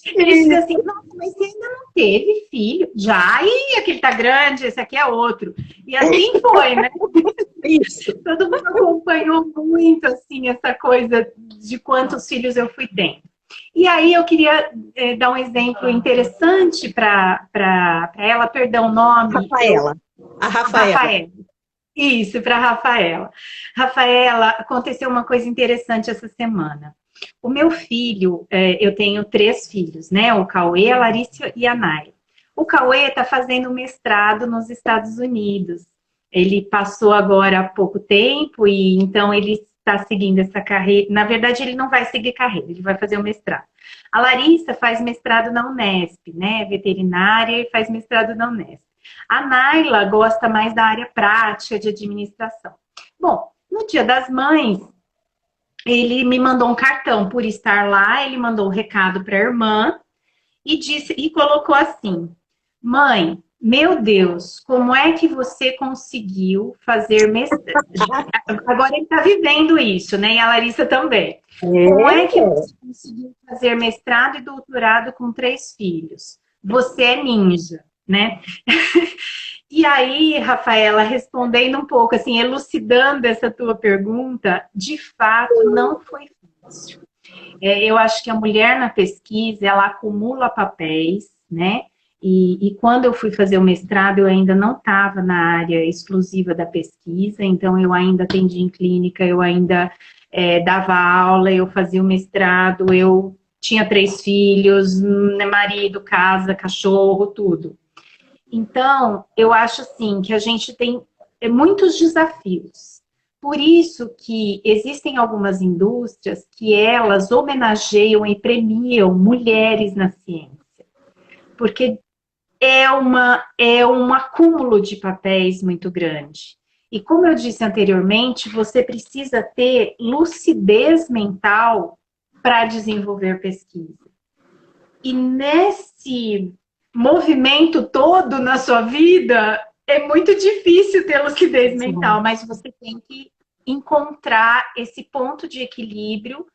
eles diziam assim, nossa, mas você ainda não teve filho? Já, e aquele tá grande, esse aqui é outro. E assim foi, né? Isso. Todo mundo acompanhou muito, assim, essa coisa de quantos filhos eu fui tendo. E aí eu queria dar um exemplo interessante para ela, perdão o nome. Rafaela. A Rafaela. Rafaela. Isso, para Rafaela. Rafaela, aconteceu uma coisa interessante essa semana. O meu filho, eu tenho 3 filhos, né? O Cauê, a Larissa e a Nai. O Cauê está fazendo mestrado nos Estados Unidos. Ele passou agora há pouco tempo e então ele está seguindo essa carreira. Na verdade, ele não vai seguir carreira, ele vai fazer o mestrado. A Larissa faz mestrado na Unesp, né? Veterinária e faz mestrado na Unesp. A Naila gosta mais da área prática de administração. Bom, no Dia das Mães, ele me mandou um cartão por estar lá, ele mandou um recado para a irmã e colocou assim: mãe, meu Deus, como é que você conseguiu fazer mestrado? Agora ele está vivendo isso, né? E a Larissa também. Como é que você conseguiu fazer mestrado e doutorado com 3 filhos? Você é ninja, né? E aí, Rafaela, respondendo um pouco, assim, elucidando essa tua pergunta, de fato não foi fácil. Eu acho que a mulher na pesquisa, ela acumula papéis, né? E quando eu fui fazer o mestrado, eu ainda não estava na área exclusiva da pesquisa, então eu ainda atendia em clínica, eu ainda dava aula, eu fazia o mestrado, eu tinha 3 filhos, marido, casa, cachorro, tudo. Então, eu acho assim que a gente tem muitos desafios. Por isso que existem algumas indústrias que elas homenageiam e premiam mulheres na ciência. Porque é um acúmulo de papéis muito grande. E como eu disse anteriormente, você precisa ter lucidez mental para desenvolver pesquisa. E nesse movimento todo na sua vida, é muito difícil ter lucidez mental, mas você tem que encontrar esse ponto de equilíbrio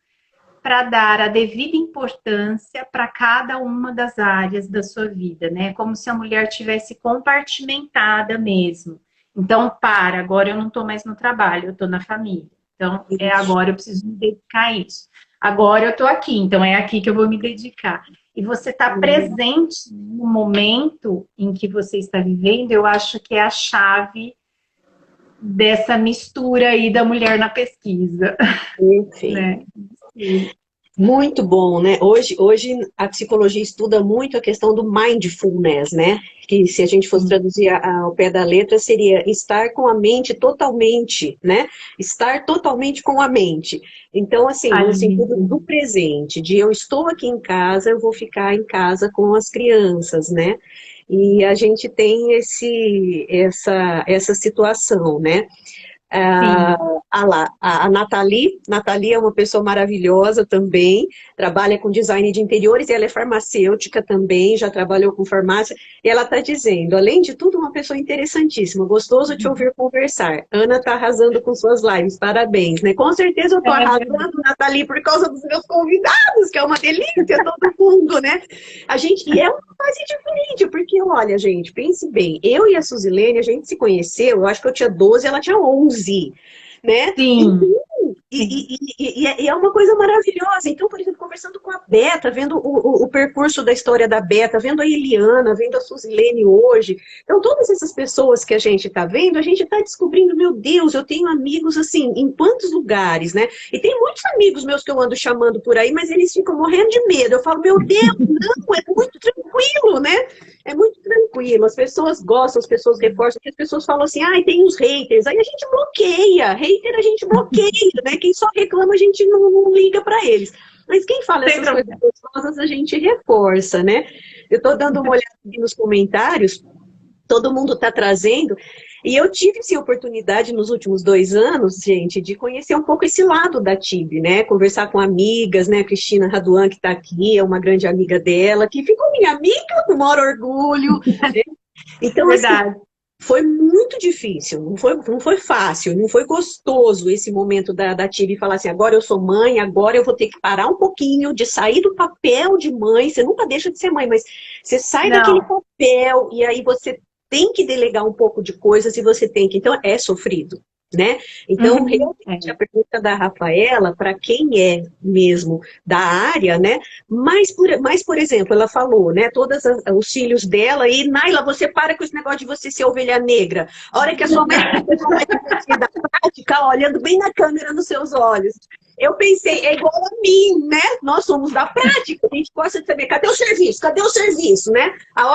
para dar a devida importância para cada uma das áreas da sua vida, né? Como se a mulher tivesse compartimentada mesmo. Então, agora eu não estou mais no trabalho, eu estou na família. Então, agora eu preciso me dedicar a isso. Agora eu estou aqui, então é aqui que eu vou me dedicar. E você está presente no momento em que você está vivendo, eu acho que é a chave dessa mistura aí da mulher na pesquisa. Perfeito. Né? Muito bom, né? Hoje a psicologia estuda muito a questão do mindfulness, né? Que se a gente fosse Sim. traduzir ao pé da letra, seria estar com a mente totalmente, né? Estar totalmente com a mente. Então, assim, no Ali. sentido do presente, de eu estou aqui em casa, eu vou ficar em casa com as crianças, né? E a gente tem essa situação, né? Ah, Sim. a Nathalie é uma pessoa maravilhosa também, trabalha com design de interiores e ela é farmacêutica também, já trabalhou com farmácia, e ela está dizendo, além de tudo, uma pessoa interessantíssima, gostoso te ouvir conversar. Ana está arrasando com suas lives, parabéns, né? Com certeza eu estou arrasando, Nathalie, por causa dos meus convidados, que é uma delícia, todo mundo, né? E é uma fase diferente, porque olha, gente, pense bem, eu e a Suzilene, a gente se conheceu, eu acho que eu tinha 12, ela tinha 11, né? Sim. Sim. E é uma coisa maravilhosa. Então, por exemplo, conversando com a Beta, vendo o percurso da história da Beta, vendo a Eliana, vendo a Suzilene hoje. Então, todas essas pessoas que a gente está vendo, a gente está descobrindo, meu Deus, eu tenho amigos assim, em quantos lugares, né? E tem muitos amigos meus que eu ando chamando por aí, mas eles ficam morrendo de medo. Eu falo, meu Deus, não, é muito tranquilo, né? É muito tranquilo, as pessoas gostam, as pessoas reforçam, que as pessoas falam assim, ai, tem os haters, aí a gente bloqueia, hater a gente bloqueia, né? Quem só reclama a gente não liga para eles. Mas quem fala Sem essas coisas problema. gostosas a gente reforça, né? Eu estou dando uma olhada aqui nos comentários, todo mundo está trazendo, e eu tive, sim, a oportunidade nos últimos 2 anos, gente, de conhecer um pouco esse lado da TIB, né? Conversar com amigas, né? A Cristina Raduan, que está aqui, é uma grande amiga dela, que ficou minha amiga com o maior orgulho, né? Então, assim, Verdade. foi muito difícil, não foi fácil, não foi gostoso esse momento da Tibi falar assim, agora eu sou mãe, agora eu vou ter que parar um pouquinho de sair do papel de mãe, você nunca deixa de ser mãe, mas você sai daquele Não. papel e aí você tem que delegar um pouco de coisas e você tem que, então é sofrido, né? Então, Uhum. realmente, a pergunta da Rafaela, para quem é mesmo da área, né? Por exemplo, ela falou, né? Todos os filhos dela, e Naila, você para com esse negócio de você ser ovelha negra. A hora que a sua mãe vai te da prática, olhando bem na câmera nos seus olhos. Eu pensei, é igual a mim, né? Nós somos da prática, a gente gosta de saber, cadê o serviço? Cadê o serviço, né? É. A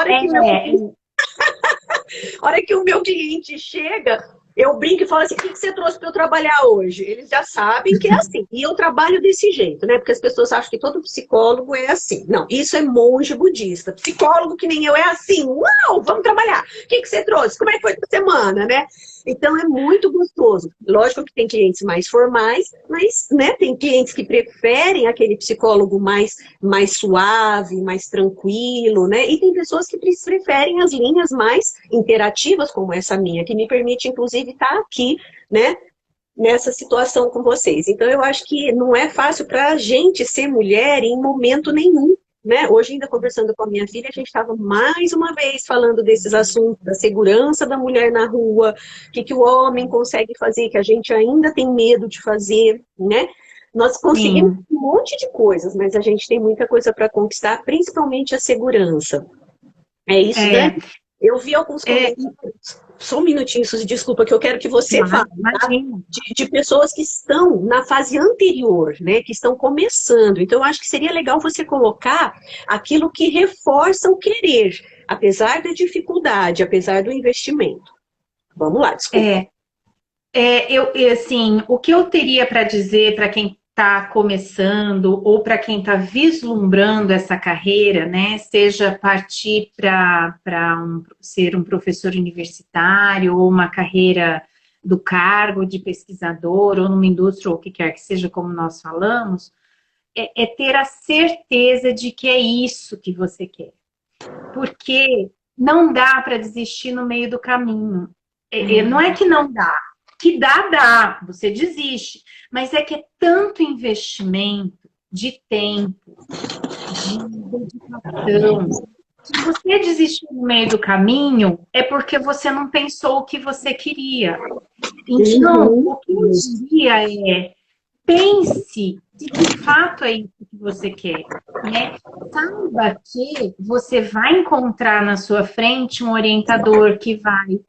hora que o meu cliente chega, eu brinco e falo assim, o que você trouxe para eu trabalhar hoje? Eles já sabem que é assim. E eu trabalho desse jeito, né? Porque as pessoas acham que todo psicólogo é assim. Não, isso é monge budista. Psicólogo que nem eu é assim. Uau, vamos trabalhar. O que você trouxe? Como é que foi essa semana, né? Então é muito gostoso. Lógico que tem clientes mais formais, mas né, tem clientes que preferem aquele psicólogo mais suave, mais tranquilo, né? E tem pessoas que preferem as linhas mais interativas, como essa minha, que me permite, inclusive, estar aqui, né? Nessa situação com vocês. Então, eu acho que não é fácil para a gente ser mulher em momento nenhum. Né? Hoje, ainda conversando com a minha filha, a gente estava mais uma vez falando desses assuntos, da segurança da mulher na rua, o que o homem consegue fazer, que a gente ainda tem medo de fazer, né? Nós conseguimos Sim. um monte de coisas, mas a gente tem muita coisa para conquistar, principalmente a segurança. É isso, Dani? É. Eu vi alguns É. comentários. Só um minutinho, Suzy, desculpa, que eu quero que você fale, Claro, tá? imagina. De pessoas que estão na fase anterior, né? Que estão começando. Então, eu acho que seria legal você colocar aquilo que reforça o querer, apesar da dificuldade, apesar do investimento. Vamos lá, desculpa. É. Assim, o que eu teria para dizer para quem está começando ou para quem está vislumbrando essa carreira, né? Seja partir para ser um professor universitário ou uma carreira do cargo de pesquisador ou numa indústria ou o que quer que seja, como nós falamos, é ter a certeza de que é isso que você quer. Porque não dá para desistir no meio do caminho. Não é que não dá, que dá, você desiste. Mas é que é tanto investimento de tempo, de dedicação. Se você desistir no meio do caminho, é porque você não pensou o que você queria. Então, Uhum. o que eu diria é, pense de que fato é isso que você quer, né? Saiba que você vai encontrar na sua frente um orientador que vai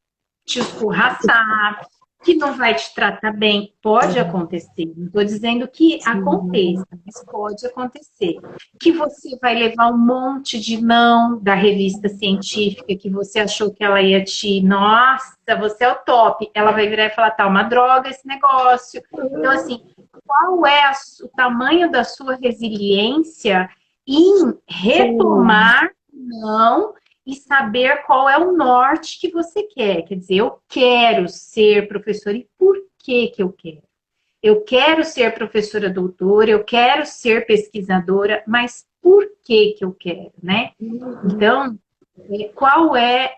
te escorraçar, que não vai te tratar bem. Pode acontecer. Não estou dizendo que aconteça, mas pode acontecer. Que você vai levar um monte de não da revista científica que você achou que ela ia te... Nossa, você é o top. Ela vai virar e falar, tá, uma droga esse negócio. Então, assim, qual é o tamanho da sua resiliência em retomar não e saber qual é o norte que você quer. Quer dizer, eu quero ser professora. E por que que eu quero? Eu quero ser professora doutora, eu quero ser pesquisadora, mas por que que eu quero, né? Então, qual é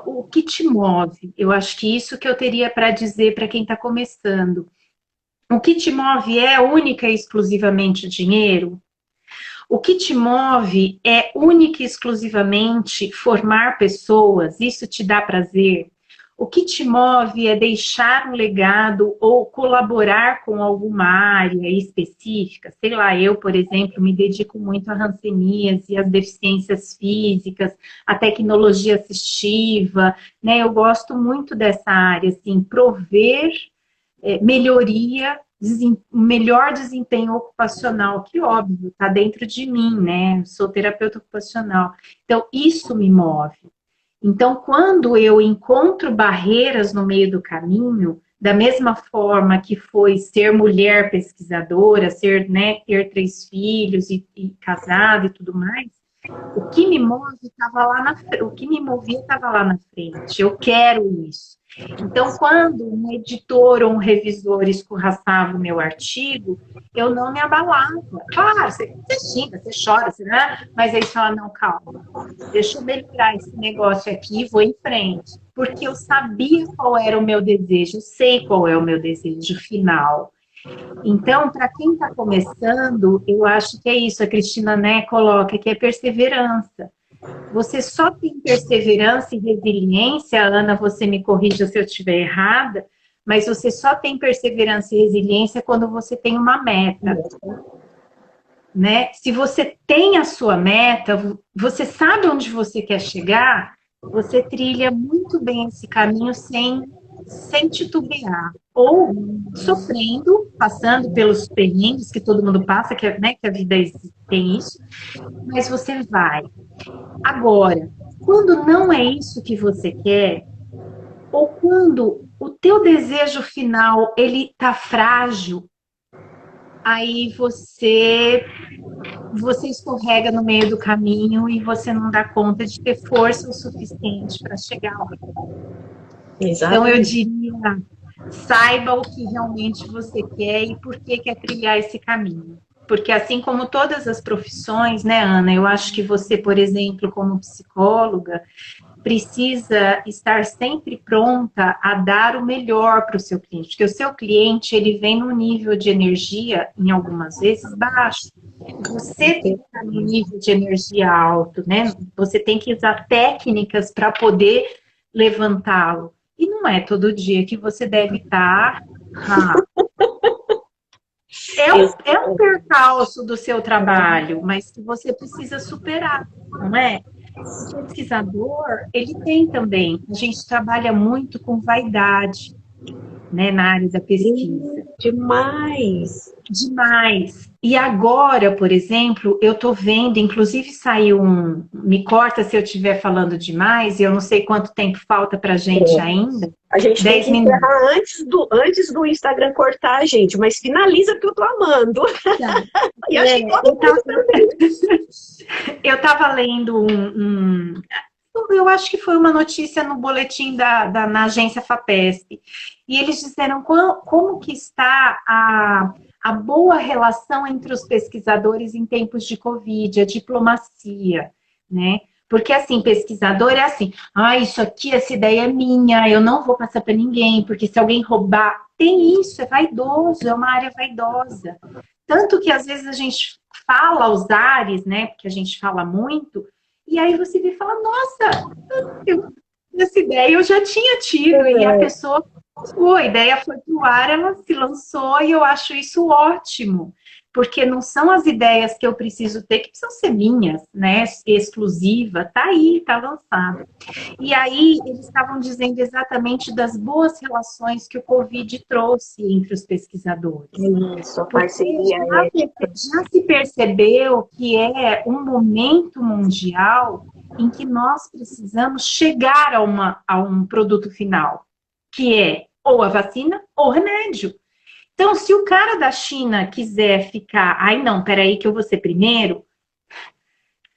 o que te move? Eu acho que isso que eu teria para dizer para quem está começando. O que te move é única e exclusivamente dinheiro? O que te move é única e exclusivamente formar pessoas, isso te dá prazer. O que te move é deixar um legado ou colaborar com alguma área específica. Sei lá, eu, por exemplo, me dedico muito à hanseníase, às deficiências físicas, à tecnologia assistiva, né? Eu gosto muito dessa área, assim, prover melhoria, melhor desempenho ocupacional, que óbvio, está dentro de mim, né? Eu sou terapeuta ocupacional. Então, isso me move. Então, quando eu encontro barreiras no meio do caminho, da mesma forma que foi ser mulher pesquisadora, ser, né, ter 3 filhos e casada e tudo mais, o que me move estava lá na frente, o que me movia estava lá na frente. Eu quero isso. Então, quando um editor ou um revisor escorraçava o meu artigo, eu não me abalava. Claro, você xinga, você chora, você, né? Mas aí você fala, não, calma, deixa eu melhorar esse negócio aqui e vou em frente. Porque eu sabia qual era o meu desejo, eu sei qual é o meu desejo final. Então, para quem está começando, eu acho que é isso, a Cristina, né, coloca, que é perseverança. Você só tem perseverança e resiliência, Ana, você me corrija se eu estiver errada, mas você só tem perseverança e resiliência quando você tem uma meta. Né? Se você tem a sua meta, você sabe onde você quer chegar, você trilha muito bem esse caminho sem titubear. Ou sofrendo, passando pelos perrengues que todo mundo passa, né, que a vida tem isso, mas você vai. Agora, quando não é isso que você quer, ou quando o teu desejo final ele tá frágil, aí você escorrega no meio do caminho e você não dá conta de ter força o suficiente para chegar lá. Então eu diria, saiba o que realmente você quer e por que quer trilhar esse caminho. Porque assim como todas as profissões, né, Ana, eu acho que você, por exemplo, como psicóloga, precisa estar sempre pronta a dar o melhor para o seu cliente, porque o seu cliente, ele vem num nível de energia, em algumas vezes, baixo. Você tem que estar num nível de energia alto, né? Você tem que usar técnicas para poder levantá-lo. E não é todo dia que você deve estar... É um percalço do seu trabalho, mas que você precisa superar, não é? O pesquisador, ele tem também, a gente trabalha muito com vaidade, né, na área da pesquisa. Demais! Demais. E agora, por exemplo, eu tô vendo, inclusive saiu me corta se eu estiver falando demais, e eu não sei quanto tempo falta pra gente ainda. A gente 10 tem que encerrar antes do Instagram cortar a gente, mas finaliza porque eu tô amando. Tá. E acho que todo mundo também. Eu tava lendo eu acho que foi uma notícia no boletim na agência FAPESP, e eles disseram como que está a boa relação entre os pesquisadores em tempos de Covid, a diplomacia, né? Porque, assim, pesquisador é assim, isso aqui, essa ideia é minha, eu não vou passar para ninguém, porque se alguém roubar, tem isso, é vaidoso, é uma área vaidosa. Tanto que, às vezes, a gente fala os ares, né, porque a gente fala muito, e aí você vê e fala, nossa, essa ideia eu já tinha tido, e a pessoa, a ideia foi pro ar, ela se lançou, e eu acho isso ótimo. porque não são as ideias que eu preciso ter que precisam ser minhas, né? Exclusiva, tá aí, tá lançado. E aí eles estavam dizendo exatamente das boas relações que o Covid trouxe entre os pesquisadores. Isso, a Porque parceria já se percebeu que é um momento mundial em que nós precisamos chegar a um produto final, que é ou a vacina ou o remédio. Então, se o cara da China quiser ficar, ai não, peraí que eu vou ser primeiro,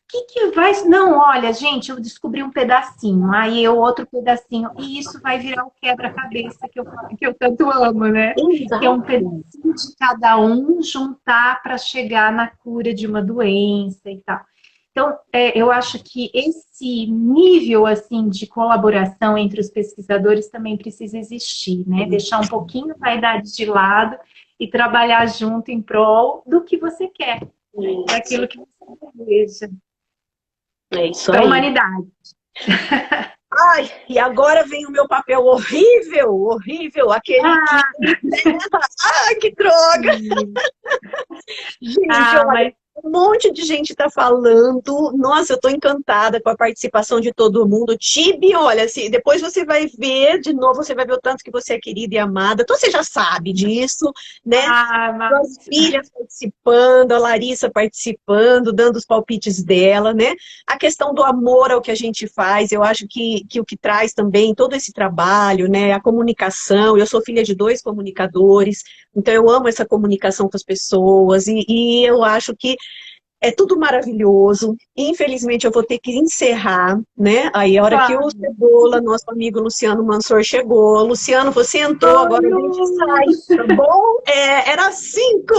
que vai... Não, olha, gente, eu descobri um pedacinho, aí eu outro pedacinho, e isso vai virar o quebra-cabeça que eu tanto amo, né? Que é um exato. pedacinho de cada um juntar para chegar na cura de uma doença e tal. Então, eu acho que esse nível, assim, de colaboração entre os pesquisadores também precisa existir, né? Deixar um pouquinho a vaidade de lado e trabalhar junto em prol do que você quer, daquilo que você deseja. É isso Da aí. humanidade. Ai, e agora vem o meu papel horrível, horrível, aquele que... Ai, que droga! Gente, olha, mas... um monte de gente está falando. Nossa, eu estou encantada com a participação de todo mundo. Tibi, olha, assim, depois você vai ver de novo, você vai ver o tanto que você é querida e amada. Então você já sabe disso, né? Suas filhas participando, a Larissa participando, dando os palpites dela, né? A questão do amor ao que a gente faz, eu acho que o que traz também todo esse trabalho, né? A comunicação. Eu sou filha de 2 comunicadores, então eu amo essa comunicação com as pessoas e eu acho que é tudo maravilhoso. Infelizmente, eu vou ter que encerrar, né? Aí, a hora que o Cebola, nosso amigo Luciano Mansor, chegou. Luciano, você entrou, agora a gente sai, tá bom? Era 5!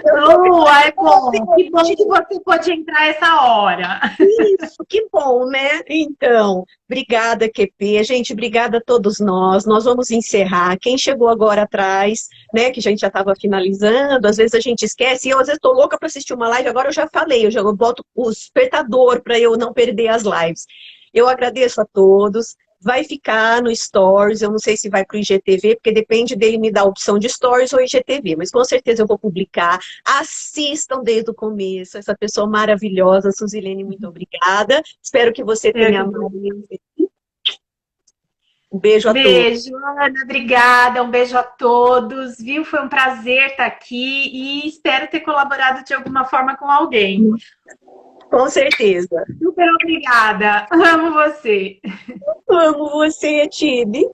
É bom. Que bom que você pode entrar essa hora. Isso, que bom, né? Então, obrigada, QP. Gente, obrigada a todos nós. Nós vamos encerrar. Quem chegou agora atrás, né, que a gente já estava finalizando, às vezes a gente esquece, e eu às vezes estou louca para assistir uma live, agora eu já falei, eu já boto o despertador para eu não perder as lives. Eu agradeço a todos. Vai ficar no Stories, eu não sei se vai para o IGTV, porque depende dele me dar a opção de Stories ou IGTV, mas com certeza eu vou publicar. Assistam desde o começo, essa pessoa maravilhosa, Suzilene, muito obrigada. Espero que você tenha amado. Um beijo a todos. Beijo, Ana, obrigada, um beijo a todos, viu? Foi um prazer estar aqui e espero ter colaborado de alguma forma com alguém. Com certeza. Super obrigada, amo você. Amo você, Tibi.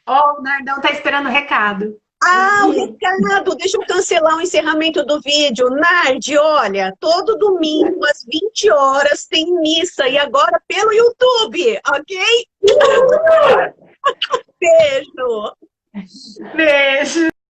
O Nardão tá esperando o recado. Ah, o recado, deixa eu cancelar o encerramento do vídeo. Nardi, olha, todo domingo às 20 horas tem missa e agora pelo YouTube, ok? Beijo. Beijo.